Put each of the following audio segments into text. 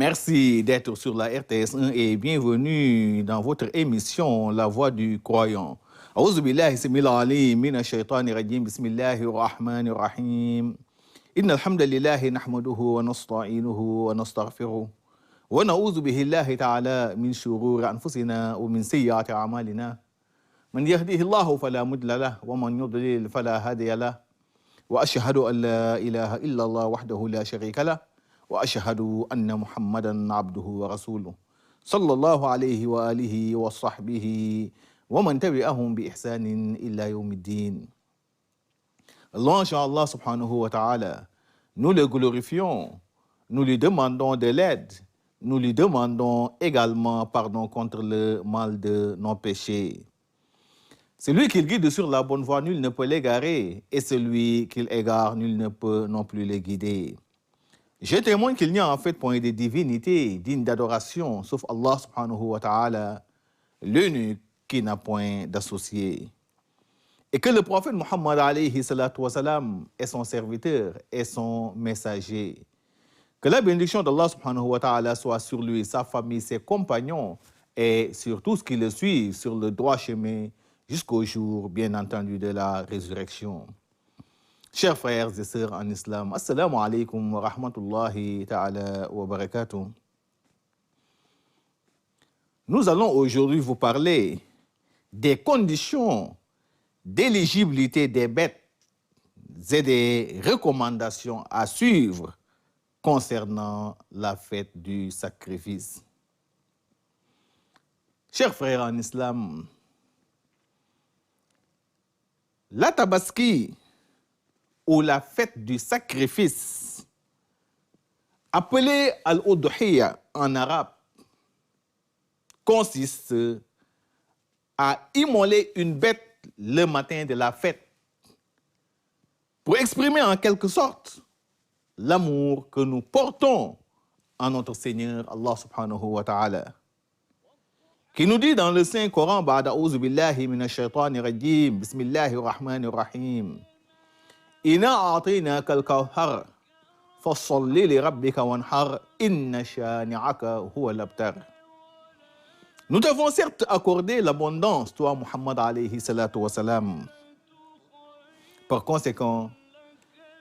Merci d'être sur la RTS1 et bienvenue dans votre émission La Voix du Croyant. أعوذ بالله السميع العليم من الشيطان الرجيم بسم الله الرحمن الرحيم إن الحمد لله نحمده ونستعينه ونستغفره ونعوذ به الله تعالى من شرور أنفسنا ومن سيئات أعمالنا من يهده الله فلا مضل له ومن يضلل فلا هادي له وأشهد أن لا إله إلا الله وحده لا شريك له وأشهد أن محمدا عبده ورسوله صلى الله عليه وآله وصحبه ومن تبعهم بإحسان إلى يوم الدين. Louange à Allah subhanahu wa ta'ala. Nous le glorifions, nous lui demandons de l'aide, nous lui demandons également pardon contre le mal de nos péchés. Celui qu'il guide sur la bonne voie, nul ne peut l'égarer, et celui qu'il égare, nul ne peut non plus le guider. Je témoigne qu'il n'y a en fait point de divinité digne d'adoration, sauf Allah subhanahu wa ta'ala, l'unique qui n'a point d'associé. Et que le prophète Muhammad alayhi salatu wa salam est son serviteur et son messager. Que la bénédiction d'Allah subhanahu wa ta'ala soit sur lui, sa famille, ses compagnons et sur tous qui le suivent sur le droit chemin jusqu'au jour, bien entendu, de la résurrection. Chers frères et sœurs en islam, assalamu alaikum wa rahmatullahi ta'ala wa barakatuh. Nous allons aujourd'hui vous parler des conditions d'éligibilité des bêtes et des recommandations à suivre concernant la fête du sacrifice. Chers frères en islam, la tabaski ou la fête du sacrifice, appelée al-udhiyya en arabe, consiste à immoler une bête le matin de la fête pour exprimer en quelque sorte l'amour que nous portons à notre Seigneur Allah subhanahu wa ta'ala, qui nous dit dans le Saint Coran, Ba'da a'udhu billahi minash shaitani rajim, bismillahir rahmanir rahim, Inna a'tainaka al-kawthar fasalli li rabbika wanhar inna shani'aka huwa al-abtar. Nous devons certes accorder l'abondance, toi Muhammad alayhi salatu wa salam. Par conséquent,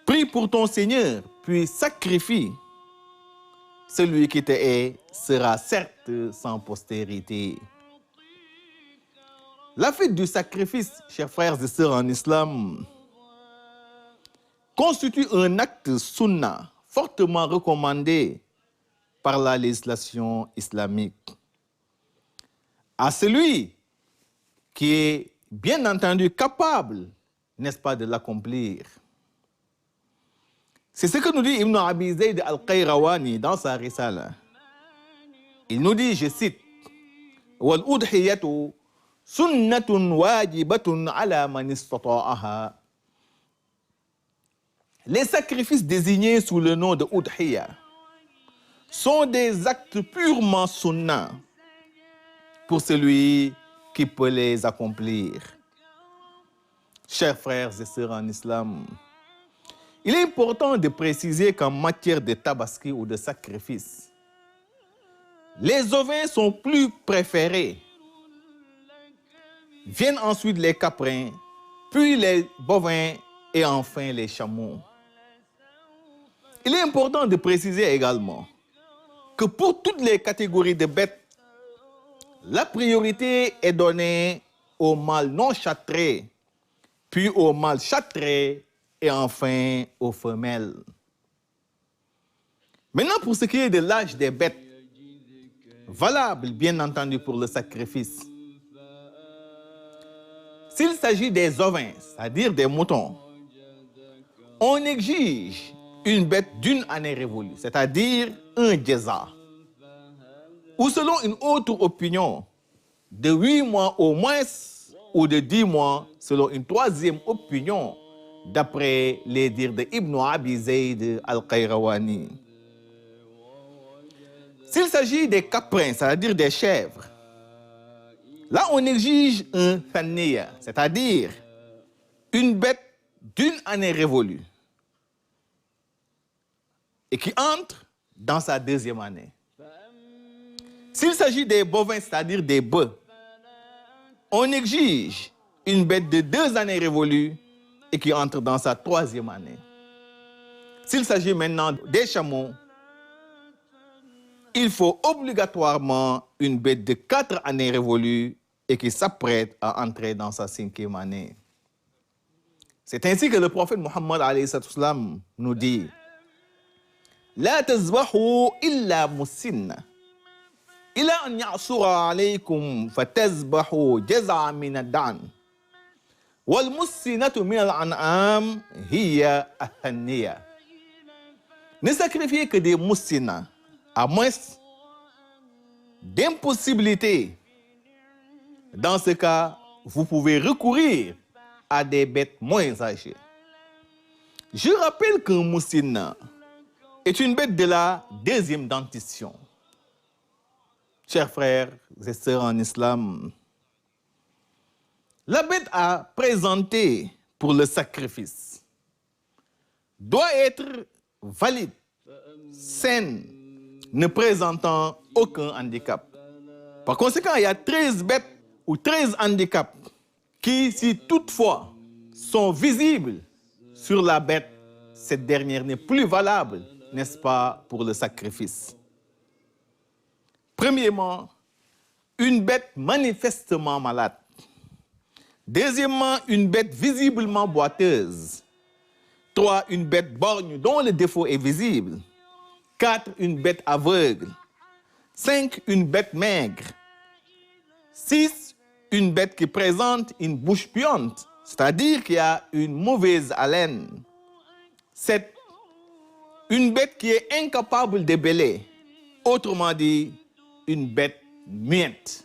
prie pour ton Seigneur, puis sacrifie. Celui qui te hait sera certes sans postérité. La fête du sacrifice, chers frères et sœurs en islam, constitue un acte sunnah fortement recommandé par la législation islamique. À celui qui est bien entendu capable, n'est-ce pas, de l'accomplir. C'est ce que nous dit Ibn Abi Zayd al-Qayrawani dans sa risala. Il nous dit, je cite, wal udhiyatu sunnatun wajibatun ala man istata'aha. Les sacrifices désignés sous le nom de udhiyya sont des actes purement sunnah pour celui qui peut les accomplir. Chers frères et sœurs en islam, il est important de préciser qu'en matière de tabaski ou de sacrifice, les ovins sont plus préférés. Viennent ensuite les caprins, puis les bovins et enfin les chameaux. Il est important de préciser également que pour toutes les catégories de bêtes, la priorité est donnée aux mâles non châtrés, puis aux mâles châtrés et enfin aux femelles. Maintenant, pour ce qui est de l'âge des bêtes, valable bien entendu pour le sacrifice, s'il s'agit des ovins, c'est-à-dire des moutons, on exige une bête d'une année révolue, c'est-à-dire un djeza, ou selon une autre opinion, de 8 mois au moins, ou de 10 mois, selon une troisième opinion, d'après les dires de Ibn Abi Zayd al-Qayrawani. S'il s'agit des caprins, c'est-à-dire des chèvres, là on exige un thaniya, c'est-à-dire une bête d'une année révolue et qui entre dans sa deuxième année. S'il s'agit des bovins, c'est-à-dire des bœufs, on exige une bête de 2 années révolues et qui entre dans sa 3e année. S'il s'agit maintenant des chameaux, il faut obligatoirement une bête de 4 années révolues et qui s'apprête à entrer dans sa 5e année. C'est ainsi que le prophète Muhammad alayhi salam nous dit « La tazbahu illa musinna, ila an ya'sura alaykum fatazbahu jaza'a min ad-dan, wal musinatu min al-an'am hiya athaniya. » Ne sacrifiez que des moussina, à moins d'impossibilité. Dans ce cas, vous pouvez recourir à des bêtes moins âgées. Je rappelle qu'un moussina est une bête de la 2e dentition. Chers frères et sœurs en islam, la bête à présenter pour le sacrifice doit être valide, saine, ne présentant aucun handicap. Par conséquent, il y a 13 bêtes ou 13 handicaps qui, si toutefois, sont visibles sur la bête, cette dernière n'est plus valable, n'est-ce pas, pour le sacrifice. Premièrement, une bête manifestement malade. Deuxièmement, une bête visiblement boiteuse. 3, une bête borgne dont le défaut est visible. 4, une bête aveugle. 5, une bête maigre. 6, une bête qui présente une bouche puante, c'est-à-dire qui a une mauvaise haleine. 7, une bête qui est incapable de bêler, autrement dit, une bête muette.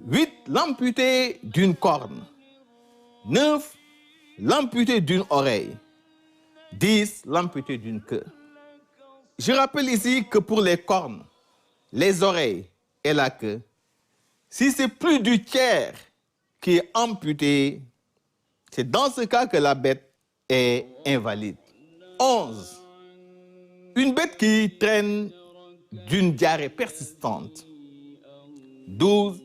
8, l'amputé d'une corne. 9, l'amputé d'une oreille. 10, l'amputé d'une queue. Je rappelle ici que pour les cornes, les oreilles et la queue, si c'est plus du tiers qui est amputé, c'est dans ce cas que la bête est invalide. 11, une bête qui traîne d'une diarrhée persistante. 12,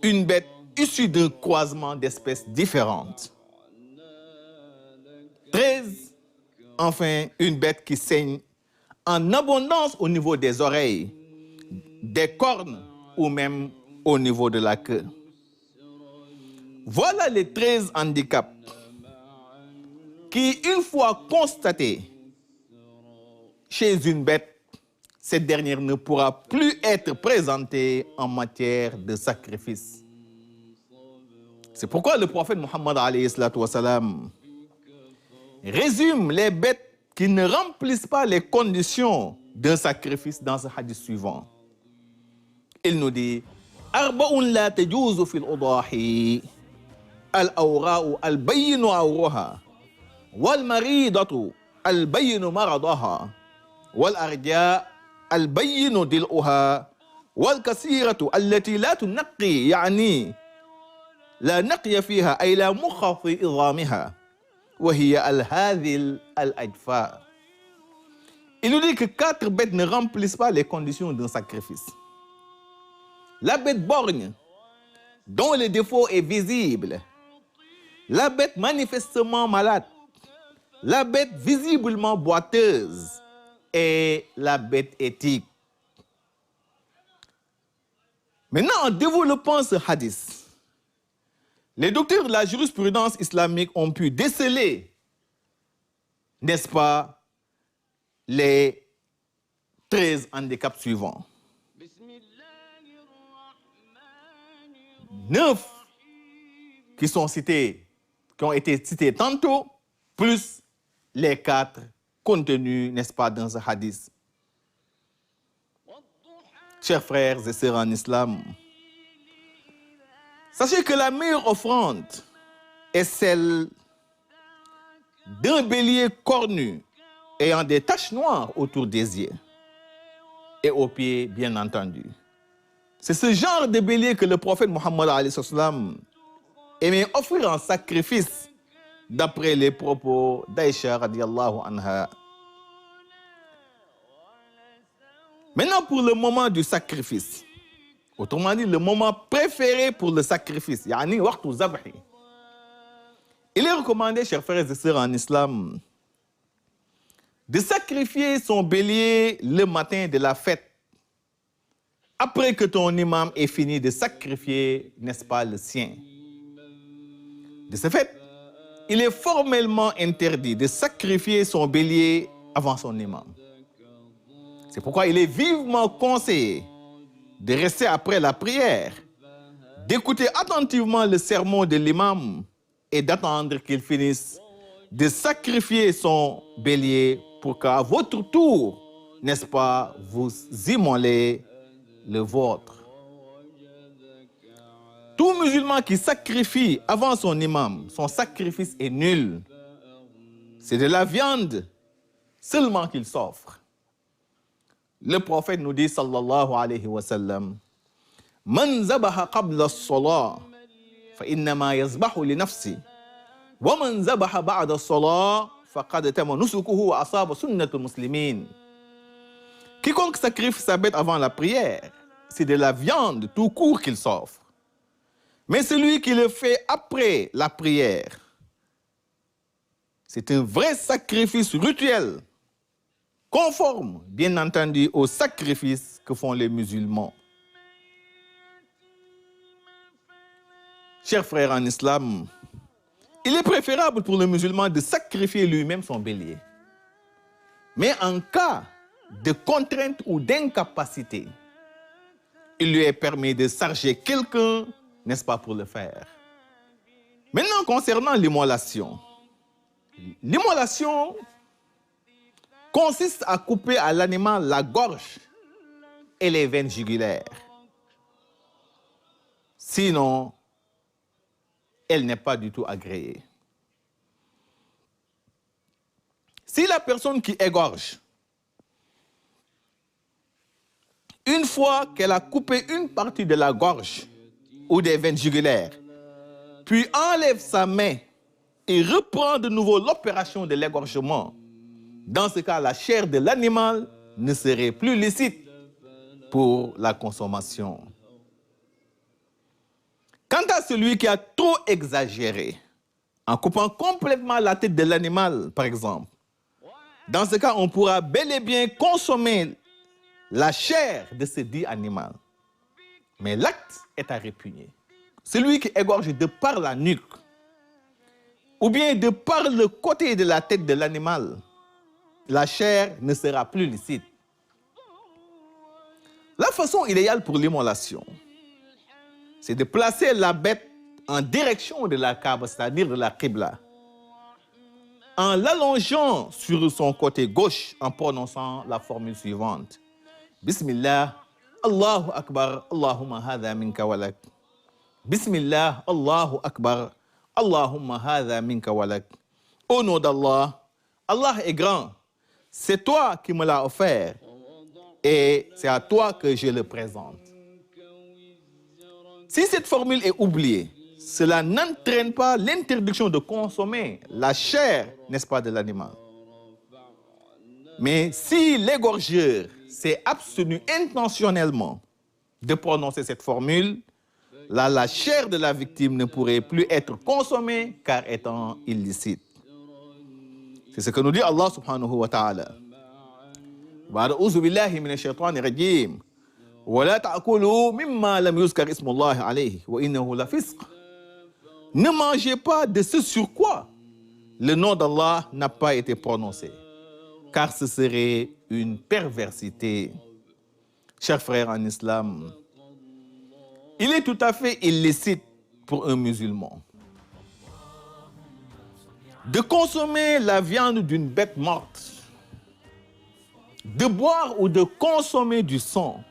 une bête issue d'un croisement d'espèces différentes. 13, enfin, une bête qui saigne en abondance au niveau des oreilles, des cornes ou même au niveau de la queue. Voilà les 13 handicaps qui, une fois constatés chez une bête, cette dernière ne pourra plus être présentée en matière de sacrifice. C'est pourquoi le prophète Muhammad alayhi salatu wa salam résume les bêtes qui ne remplissent pas les conditions d'un sacrifice dans ce hadith suivant. Il nous dit Arba'un la tajuzu fil udahi al-awra'u al-bayyinu awraha wal-maridatu al-bayyinu maradaha wal-arja' al-bayyinu dil'uha wal-kasiratu allati la tunaqi yani la naqya fiha ay la mukha fi idhamiha wa hiya al-hadhil al-ajfa. Il nous dit que 4 bêtes ne remplissent pas les conditions d'un sacrifice. La bête borgne, dont le défaut est visible. La bête manifestement malade. La bête visiblement boiteuse. Et la bête éthique. Maintenant, en développant ce hadith, les docteurs de la jurisprudence islamique ont pu déceler, n'est-ce pas, les 13 handicaps suivants. 9 qui sont cités, qui ont été cités tantôt, plus les 4 contenus, n'est-ce pas, dans ce hadith. Chers frères et sœurs en islam, sachez que la meilleure offrande est celle d'un bélier cornu ayant des taches noires autour des yeux et aux pieds, bien entendu. C'est ce genre de bélier que le prophète Muhammad alayhi salam aimait offrir en sacrifice, d'après les propos d'Aïcha radiyallahu anha. Maintenant, pour le moment du sacrifice, autrement dit, le moment préféré pour le sacrifice, yani waqtu zabhi. Il est recommandé, chers frères et sœurs en islam, de sacrifier son bélier le matin de la fête, après que ton imam ait fini de sacrifier, n'est-ce pas, le sien. De ce fait, il est formellement interdit de sacrifier son bélier avant son imam. C'est pourquoi il est vivement conseillé de rester après la prière, d'écouter attentivement le sermon de l'imam et d'attendre qu'il finisse de sacrifier son bélier pour qu'à votre tour, n'est-ce pas, vous immolez le vôtre. Tout musulman qui sacrifie avant son imam, son sacrifice est nul. C'est de la viande seulement qu'il s'offre. Le prophète nous dit, sallallahu alayhi wa sallam, Man zabaha qabla as-salah, fa innama yazbahu li nafsi, wa man zabaha ba'da as-salah, faqad tama nusukuhu wa asaba sunnatul muslimin. Quiconque sacrifie sa bête avant la prière, c'est de la viande tout court qu'il s'offre. Mais celui qui le fait après la prière, c'est un vrai sacrifice rituel, conforme, bien entendu, au sacrifice que font les musulmans. Chers frères en islam, il est préférable pour le musulman de sacrifier lui-même son bélier. Mais en cas de contrainte ou d'incapacité, il lui est permis de charger quelqu'un, n'est-ce pas, pour le faire. Maintenant, concernant l'immolation. L'immolation consiste à couper à l'animal la gorge et les veines jugulaires. Sinon, elle n'est pas du tout agréée. Si la personne qui égorge, une fois qu'elle a coupé une partie de la gorge ou des veines jugulaires, puis enlève sa main et reprend de nouveau l'opération de l'égorgement, dans ce cas, la chair de l'animal ne serait plus licite pour la consommation. Quant à celui qui a trop exagéré, en coupant complètement la tête de l'animal, par exemple, dans ce cas, on pourra bel et bien consommer la chair de ce dit animal. Mais l'acte est à répugner. Celui qui égorge de par la nuque, ou bien de par le côté de la tête de l'animal, la chair ne sera plus licite. La façon idéale pour l'immolation, c'est de placer la bête en direction de la Kaaba, c'est-à-dire de la Qibla, en l'allongeant sur son côté gauche en prononçant la formule suivante. Bismillah, Allahu Akbar, Allahumma hadha minka walak. Bismillah, Allahu Akbar, Allahumma hadha minka walak. Au nom d'Allah, Allah est grand. C'est toi qui me l'as offert et c'est à toi que je le présente. Si cette formule est oubliée, cela n'entraîne pas l'interdiction de consommer la chair, n'est-ce pas, de l'animal. Mais si l'égorgeur s'est abstenu intentionnellement de prononcer cette formule, là, la chair de la victime ne pourrait plus être consommée car étant illicite. C'est ce que nous dit Allah subhanahu wa ta'ala. A'udhu billahi minash shaitani rajim. Wa la ta'kulu mimma lam yuzkar ismullahi alayhi wa innahu la fisq. Ne mangez pas de ce sur quoi le nom d'Allah n'a pas été prononcé, car ce serait une perversité. Chers frères en islam, il est tout à fait illicite pour un musulman de consommer la viande d'une bête morte, de boire ou de consommer du sang,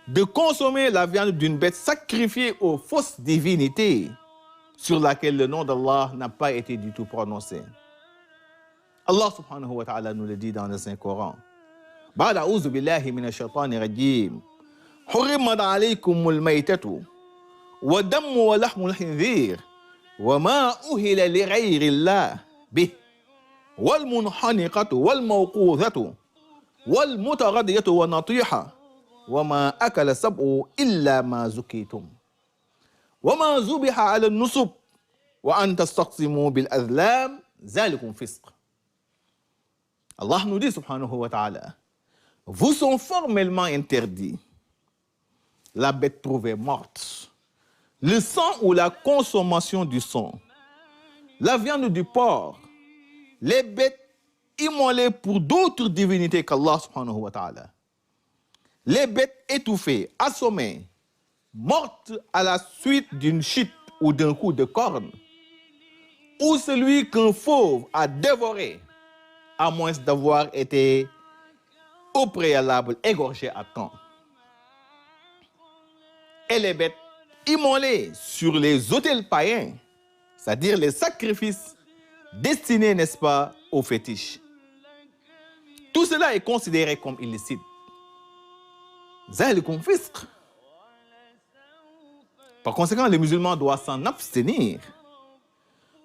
de consommer la viande d'une bête sacrifiée aux fausses divinités sur laquelle le nom d'Allah n'a pas été du tout prononcé. Allah subhanahu wa ta'ala nous le dit dans le Saint-Coran. Ba'd a'udhu billahi minash shaitani rajim. Hurrimat alaykumul maytatu wa dammu wa lahmul khinzir wa ma uhila li ghayri Allah bih wal munhaniqatu wal mawqudhatu والمتردية والنطيحة وما أكل السبع إلا ما زكيتم وما ذبح على النصب وأن تستقسموا بالأزلام ذلكم فسق. Allah nous dit subhanahu wa ta'ala, vous sont formellement interdits la bête trouvée morte, le sang ou la consommation du sang, la viande du porc, les bêtes immolées pour d'autres divinités qu'Allah subhanahu wa ta'ala, les bêtes étouffées, assommées, mortes à la suite d'une chute ou d'un coup de corne, ou celui qu'un fauve a dévoré, à moins d'avoir été au préalable égorgé à temps. Et les bêtes immolées sur les autels païens, c'est-à-dire les sacrifices destinés, n'est-ce pas, aux fétiches. Tout cela est considéré comme illicite. Zalikum fisq. Par conséquent, les musulmans doivent s'en abstenir.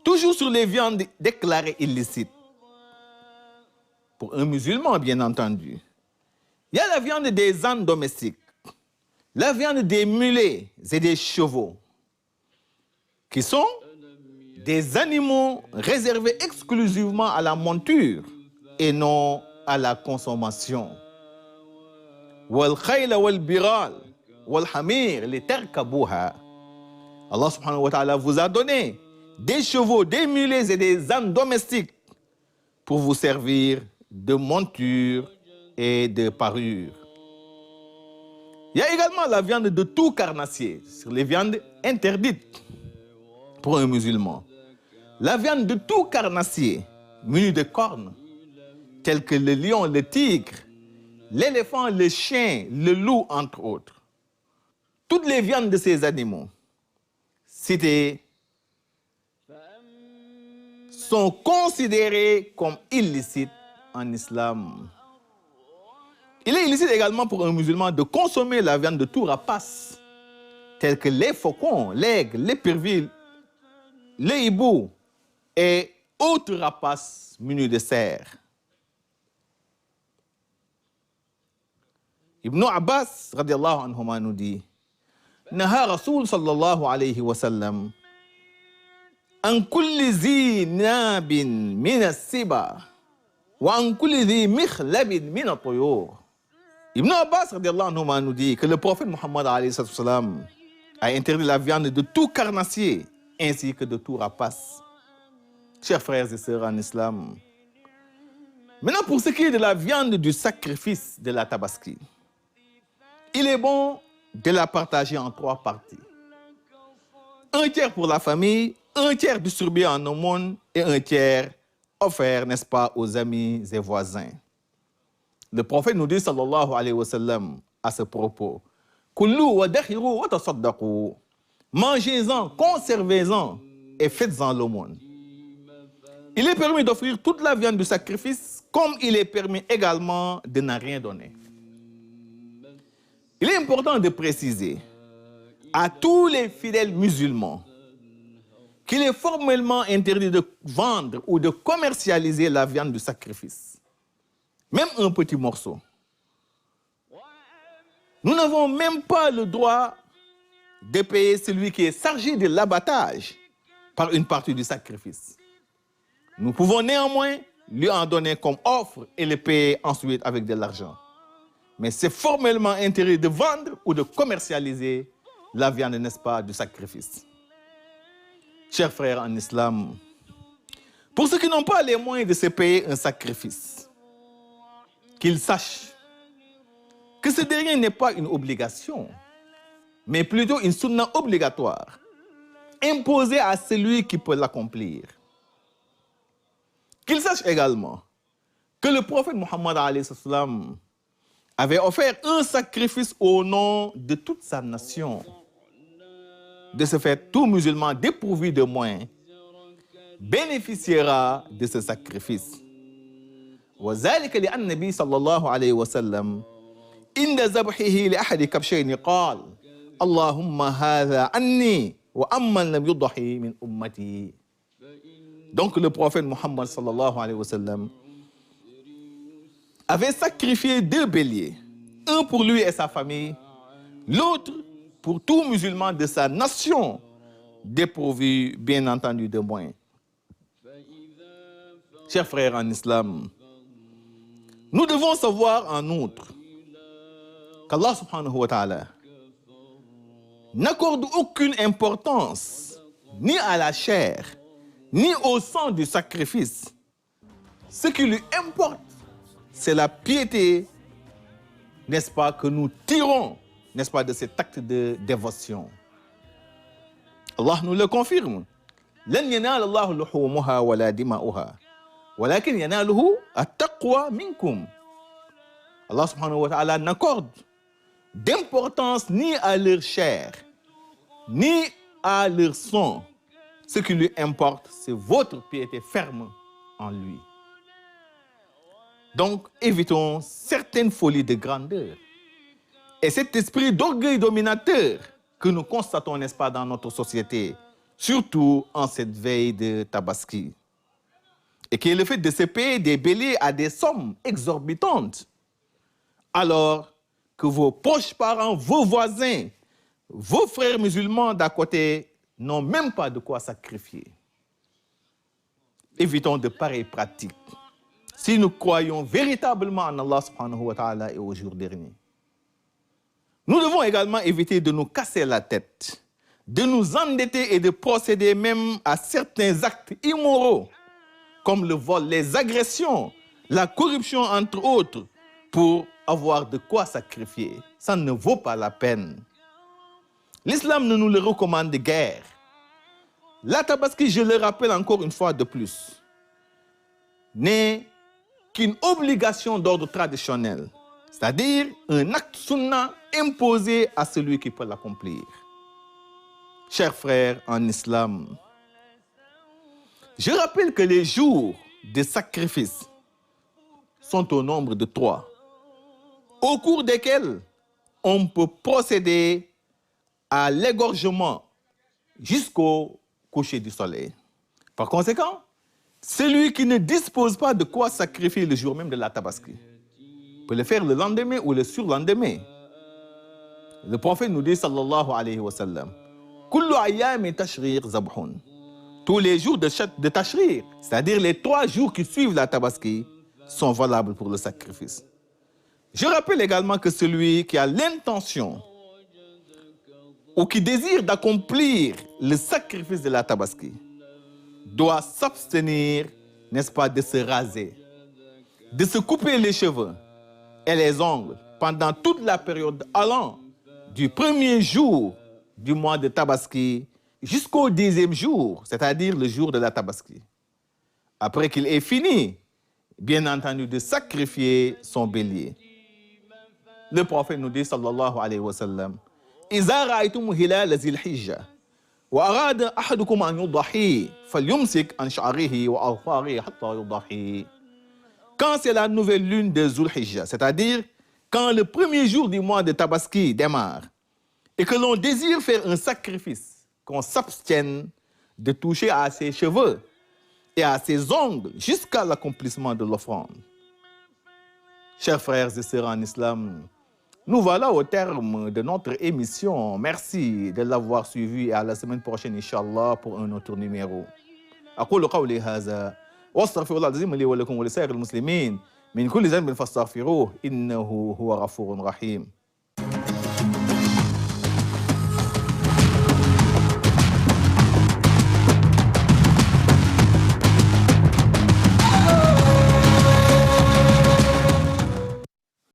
Toujours sur les viandes déclarées illicites. Pour un musulman, bien entendu. Il y a la viande des ânes domestiques, la viande des mulets et des chevaux, qui sont des animaux réservés exclusivement à la monture et non à la consommation. Wal khayla wal biral wal hamir li tarkabuha. Allah subhanahu wa ta'ala vous a donné des chevaux, des mulets et des ânes domestiques pour vous servir de monture et de parure. Il y a également la viande de tout carnassier, sur les viandes interdites pour un musulman. La viande de tout carnassier, munie de cornes, telles que le lion, le tigre, l'éléphant, le chien, le loup, entre autres. Toutes les viandes de ces animaux citées sont considérées comme illicites en islam. Il est illicite également pour un musulman de consommer la viande de tout rapace, tels que les faucons, l'aigle, l'épervier, les hiboux et autres rapaces munis de cerfs. Ibn Abbas radiallahu anhuma nous dit, Naha Rasoul sallallahu alayhi wa sallam an kulli zi nabin min as-siba wa an kulli zi mikhlabin min at-tuyur. Ibn Abbas radiallahu anhuma nous dit que le prophète Muhammad alayhi wa sallam a interdit la viande de tout carnassier ainsi que de tout rapace. Chers frères et sœurs en islam, maintenant pour ce qui est de la viande du sacrifice de la tabaski, il est bon de la partager en 3 parties. Un tiers pour la famille, un tiers distribué en aumône et un tiers offert, n'est-ce pas, aux amis et voisins. Le prophète nous dit, sallallahu alayhi wa sallam, à ce propos, Kullu wa dakhiru wa tasaddaqu. Mangez-en, conservez-en et faites-en l'aumône. Il est permis d'offrir toute la viande du sacrifice, comme il est permis également de n'en rien donner. Il est important de préciser à tous les fidèles musulmans qu'il est formellement interdit de vendre ou de commercialiser la viande du sacrifice. Même un petit morceau. Nous n'avons même pas le droit de payer celui qui est chargé de l'abattage par une partie du sacrifice. Nous pouvons néanmoins lui en donner comme offre et le payer ensuite avec de l'argent. Mais c'est formellement interdit de vendre ou de commercialiser la viande, n'est-ce pas, du sacrifice. Chers frères en islam, pour ceux qui n'ont pas les moyens de se payer un sacrifice, qu'ils sachent que ce dernier n'est pas une obligation, mais plutôt une sunna obligatoire, imposée à celui qui peut l'accomplir. Qu'ils sachent également que le prophète Muhammad alayhi salam avait offert un sacrifice au nom de toute sa nation. De ce fait, tout musulman dépourvu de moyens bénéficiera de ce sacrifice. وذلك لأن النبي صلى الله عليه وسلم عند ذبحه لأحد كبشين قال اللهم هذا عني وأمن لم يضحي من أمتي. Donc le prophète Muhammad sallallahu alayhi wa sallam, avait sacrifié 2 béliers, un pour lui et sa famille, l'autre pour tout musulman de sa nation, dépourvu, bien entendu, de moyens. Chers frères en islam, nous devons savoir en outre qu'Allah subhanahu wa ta'ala n'accorde aucune importance ni à la chair, ni au sang du sacrifice. Ce qui lui importe, c'est la piété, n'est-ce pas, que nous tirons, n'est-ce pas, de cet acte de dévotion. Allah nous le confirme. لن ينال الله لحومها ولا دماؤها ولكن يناله التقوى منكم. Allah subhanahu wa ta'ala n'accorde d'importance ni à leur chair, ni à leur sang. Ce qui lui importe, c'est votre piété ferme en lui. Donc, évitons certaines folies de grandeur. Et cet esprit d'orgueil dominateur que nous constatons, n'est-ce pas, dans notre société, surtout en cette veille de Tabaski, et qui est le fait de se payer des béliers à des sommes exorbitantes, alors que vos proches parents, vos voisins, vos frères musulmans d'à côté n'ont même pas de quoi sacrifier. Évitons de pareilles pratiques si nous croyons véritablement en Allah subhanahu wa ta'ala et au jour dernier. Nous devons également éviter de nous casser la tête, de nous endetter et de procéder même à certains actes immoraux, comme le vol, les agressions, la corruption, entre autres, pour avoir de quoi sacrifier. Ça ne vaut pas la peine. L'islam ne nous le recommande guère. La Tabaski, je le rappelle encore une fois de plus, n'est qu'une obligation d'ordre traditionnel, c'est-à-dire un acte sunnah imposé à celui qui peut l'accomplir. Chers frères en islam, je rappelle que les jours de sacrifice sont au nombre de 3, au cours desquels on peut procéder à l'égorgement jusqu'au coucher du soleil. Par conséquent, celui qui ne dispose pas de quoi sacrifier le jour même de la Tabaski peut le faire le lendemain ou le surlendemain. Le prophète nous dit, sallallahu alayhi wa sallam, Kullu ayyami tashrir zabhun. Tous les jours de tashrir, c'est-à-dire les 3 jours qui suivent la Tabaski, sont valables pour le sacrifice. Je rappelle également que celui qui a l'intention ou qui désire d'accomplir le sacrifice de la Tabaski doit s'abstenir, n'est-ce pas, de se raser, de se couper les cheveux et les ongles pendant toute la période allant du 1er jour du mois de Tabaski jusqu'au 10e jour, c'est-à-dire le jour de la Tabaski. Après qu'il ait fini, bien entendu, de sacrifier son bélier. Le prophète nous dit, sallallahu alayhi wa sallam, إِذَا رَأَيْتُمُ هِلَالَ ذِي الْحِجَّةِ وأراد أحدكم أن يضحي فليمسك عن شعره وأظفاره حتى يضحي. Quand c'est la nouvelle lune de Zul Hijjah, c'est-à-dire quand le 1er jour du mois de Tabaski démarre et que l'on désire faire un sacrifice, qu'on s'abstienne de toucher à ses cheveux et à ses ongles jusqu'à l'accomplissement de l'offrande. Chers frères et sœurs en islam, nous voilà au terme de notre émission. Merci de l'avoir suivi et à la semaine prochaine, Inch'Allah, pour un autre numéro. أقول قولي هذا وأستغفر الله العظيم لي ولكم ولسائر المسلمين من كل ذنب فاستغفروه إنه هو غفور رحيم.